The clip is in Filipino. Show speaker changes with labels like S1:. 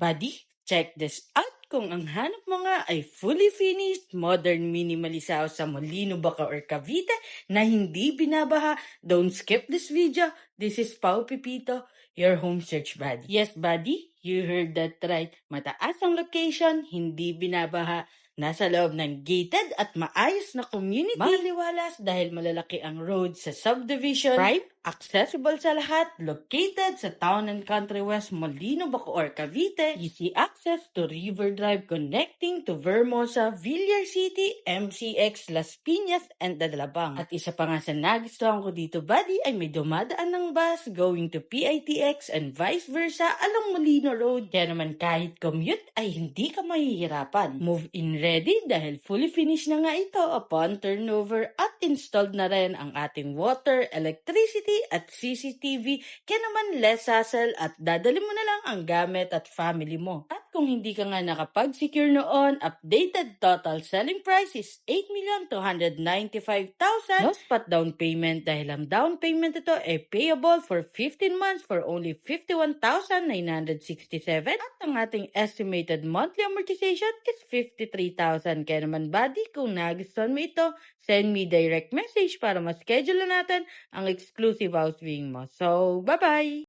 S1: Buddy, check this out. Kung ang hanap mo nga ay fully finished, modern minimalist house sa Molino, Baca or Cavite na hindi binabaha, don't skip this video. This is Pao Pipito, your home search buddy. Yes, buddy, you heard that right. Mataas ang location, hindi binabaha, nasa loob ng gated at maayos na community. Maliwalas dahil malalaki ang road sa subdivision. Prime, accessible sa lahat, located sa Town and Country West, Molino, Bacoor, Cavite. Easy access to River Drive connecting to Vermosa, Villar City, MCX, Las Piñas, and Dadalabang. At isa pa nga sa nagustuhan ko dito, buddy, ay may dumadaan ng bus going to PITX and vice versa along Molino Road. Kaya naman kahit commute ay hindi ka mahihirapan. Move in ready dahil fully finished na nga ito upon turnover at installed na rin ang ating water, electricity at CCTV. Kaya naman less hassle at dadali mo na lang ang gamit at family mo. At kung hindi ka nga nakapag-secure noon, updated total selling price is 8,295,000. No spot down payment dahil ang down payment ito ay payable for 15 months for only 51,967. At ang ating estimated monthly amortization is 53,000. Kaya naman buddy, kung nagustuhan mo ito, send me direct message para ma-schedule na natin ang exclusive house viewing mo. So, bye-bye!